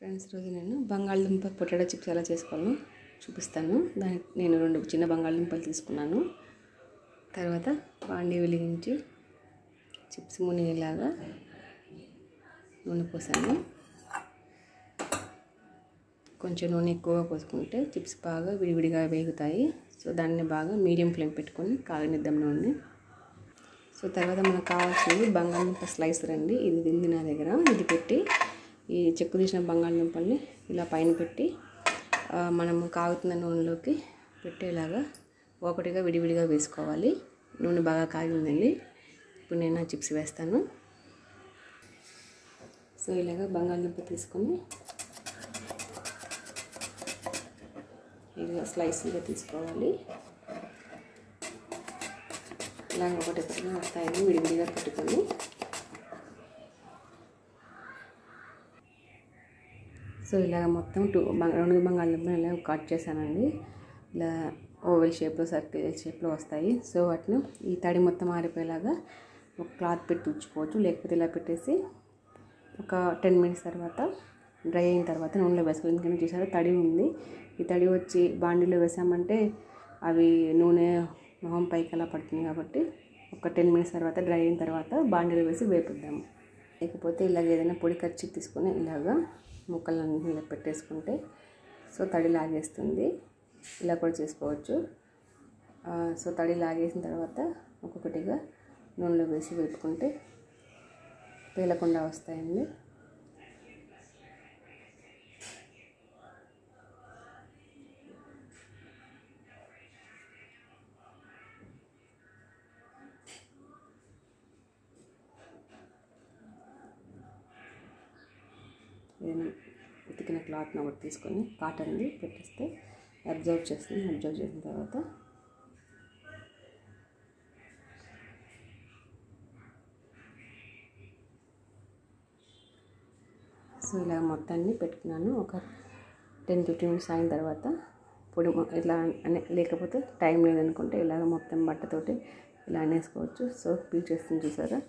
Friends, రోజు నేను బంగాళదుంప పొటాటో చిప్స్ ఎలా చేసుకోవాలో చూపిస్తాను. దానికి నేను 2 చిన్న బంగాళదుంపలు తీసుకున్నాను. తర్వాత బాండీ వెలిగించి చిప్స్ మునిగేలాగా నూనె పోసాను. కొంచెం నూనె ఎక్కువగా పోసుకుంటే చిప్స్ బాగా విడివిడిగా వేగుతాయి. సో దాన్ని బాగా మీడియం ఫ్లేమ్ పెట్టుకొని కాగనిద్దాం నూనె. సో తర్వాత మనకు కావాల్సింది బంగాళదుంప స్లైసర్ అండి. ఇది ఉంది నా దగ్గర. ఇది పెట్టి ఈ చెక్కు తీసిన బంగాళదుంపల్ని ఇలా పైన పెట్టి మనము కాగుతున్న నూనెలోకి పెట్టేలాగా ఒకటిగా విడివిడిగా వేసుకోవాలి. నూనె బాగా కాగిందండి. ఇప్పుడు నేను ఆ చిప్స్ వేస్తాను. సో ఇలాగా బంగాళదుంప తీసుకొని ఇలా స్లైస్గా తీసుకోవాలి. ఇలాగ ఒకటి వస్తాయని విడివిడిగా పెట్టుకొని సో ఇలాగ మొత్తం 2 బంగాళదుంపలు ఇలా కట్ చేశానండి. ఇలా ఓవెల్ షేప్లో సర్కిల్ షేప్లో వస్తాయి. సో వాటిని ఈ తడి మొత్తం ఆరిపోయేలాగా ఒక క్లాత్ పెట్టి ఉంచుకోవచ్చు. లేకపోతే ఇలా పెట్టేసి ఒక 10 మినిట్స్ తర్వాత డ్రై అయిన తర్వాత నూనెలో వేసుకోవాలి. ఎందుకంటే చూసారా తడి ఉంది. ఈ తడి వచ్చి బాండీలో వేసామంటే అవి నూనె మొహం పైకి అలా పడుతుంది. కాబట్టి ఒక 10 మినిట్స్ తర్వాత డ్రై అయిన తర్వాత బాండీలో వేసి వేపిద్దాము. లేకపోతే ఇలాగ ఏదైనా పొడి కర్చీ తీసుకొని ఇలాగా ముక్కలన్నీ ఇలా పెట్టేసుకుంటే సో తడి లాగేస్తుంది. ఇలా కూడా చేసుకోవచ్చు. సో తడి లాగేసిన తర్వాత ఒక్కొక్కటిగా నూనెలో వేసి వేపుకుంటే పేలకుండా వస్తాయండి. ఏదైనా ఉతికిన క్లాత్ని ఒకటి తీసుకొని కాటన్ది పెట్టేస్తే అబ్జర్వ్ చేస్తుంది. అబ్జర్వ్ చేసిన తర్వాత సో ఇలా మొత్తాన్ని పెట్టుకున్నాను. ఒక 10-15 మినిట్స్ అయిన తర్వాత పొడి ఇలా లేకపోతే టైం లేదనుకుంటే ఇలాగ మొత్తం బట్టతోటి ఇలా అనేసుకోవచ్చు. సో పీల్ చేస్తుంది చూసారా.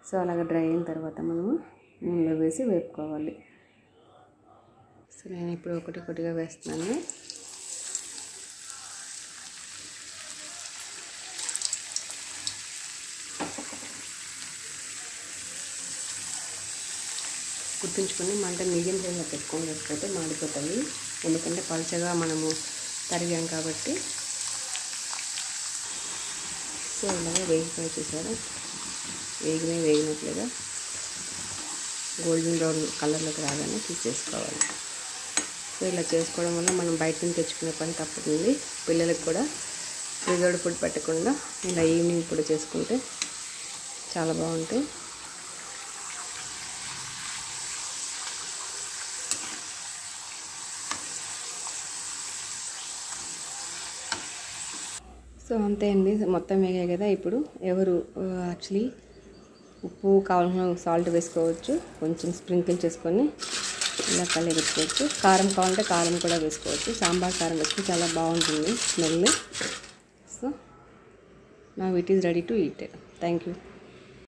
సో అలాగ డ్రై అయిన తర్వాత మనము నూనెలో వేసి వేపుకోవాలి. సో నేను ఇప్పుడు ఒకటిగా వేస్తున్నాను. గుర్తుంచుకొని మంట మీడియం ఫ్లేమ్లో పెట్టుకొని వేసుకుంటే మాడిపోతాయి. ఎందుకంటే పలుచగా మనము తరిగాం కాబట్టి. సో ఇలాగా వేగిపోయి చూసారా, వేగినట్లుగా గోల్డెన్ బ్రౌన్ కలర్లోకి రాగానే తీసేసుకోవాలి. సో ఇలా చేసుకోవడం వల్ల మనం బయట నుంచి తెచ్చుకునే పని తప్పుతుంది. పిల్లలకు కూడా ప్రిజర్వ్డ్ ఫుడ్ పెట్టకుండా ఇలా ఈవినింగ్ కూడా చేసుకుంటే చాలా బాగుంటాయి. సో అంతే అండి, మొత్తం వేగాయి కదా. ఇప్పుడు ఎవరు యాక్చువల్లీ ఉప్పు కావాల్సిన సాల్ట్ వేసుకోవచ్చు. కొంచెం స్ప్రింకిల్ చేసుకొని ఇలా కలిపెట్టుకోవచ్చు. కారం కావాలంటే కారం కూడా వేసుకోవచ్చు. సాంబార్ కారం వేసుకుంటే చాలా బాగుంటుంది smell. So now it is ready to eat. Thank you.